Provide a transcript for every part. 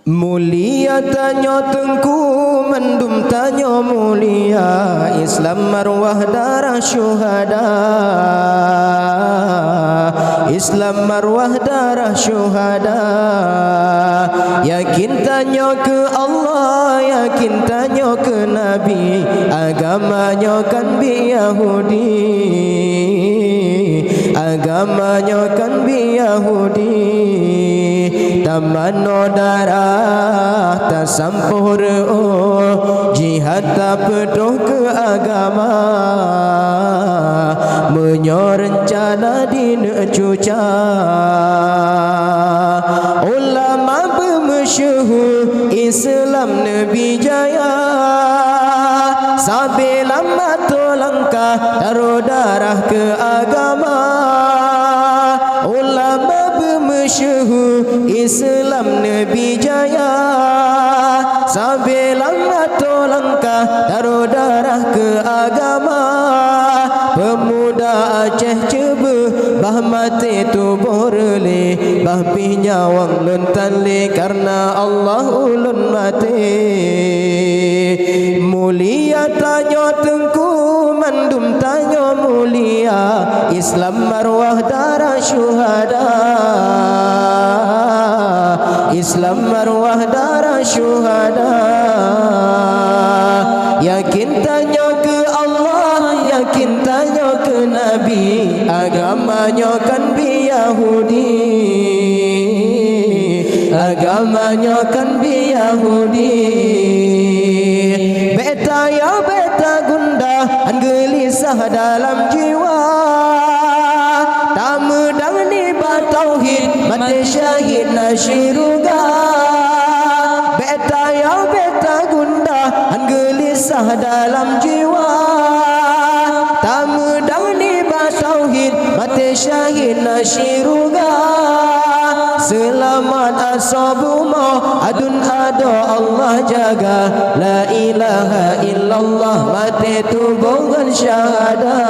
Mulia tanya tengku mendum tanya mulia Islam marwah darah syuhada Islam marwah darah syuhada Yakin tanya ke Allah yakin tanya ke Nabi Agamanya kan bi Yahudi Agamanya kan bi Yahudi Tamano darah tak sampur jihad tak pedoh ke agama menyorencana di necuca ulama bermasyhur Islam Nabi jaya sampai lama langkah taruh darah ke agama ulama bermasyhur Islam Nabi jaya sampai lama langkah taruh darah ke agama pemuda Aceh cuba bah mati tu borle bah pi nyawang lontan le karena Allah ulun mati mulia tanya tengku mandum tanya mulia Islam marwah darah syuhada Islam marwah darah syuhada yakin tanya ke Allah yakin tanya ke Nabi agamanya kan bi Yahudi agamanya kan bi Yahudi beta ya beta gundah gelisah dalam jiwa tak medang ni batauhid mati syahid nasyiruga beta ya beta gundah gelisah dalam jiwa tak medang ni batauhid mati syahid nasyiruga selamat asabuma adun ada Allah jaga la ilaha illallah mati tu bukan syahada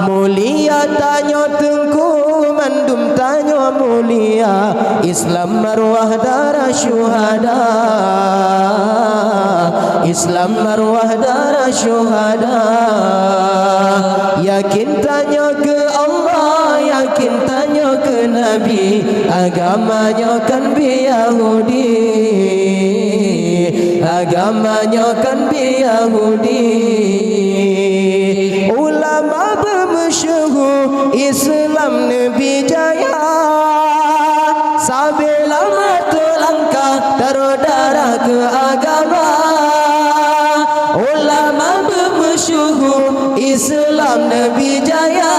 mulia tanya tengku mandum tanya mulia Islam marwah darah syuhada Islam marwah darah syuhada yakin tanya ke Allah yakin tanya ke Nabi agamanya kan bi Yahudi agamanya kan bi Yahudi ulama bermasyhur Islam Nabi jaya sampai lama langkah taruh darah ke agama ulama bermasyhur Islam Nabi jaya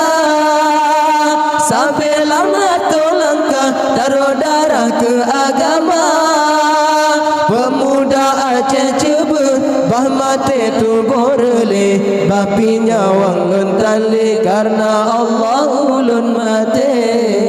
sampai lama langkah taruh darah ke agama pemuda Aceh cuba bah mati tu borle bah pi nyawang lentan le karena Allah ulun mati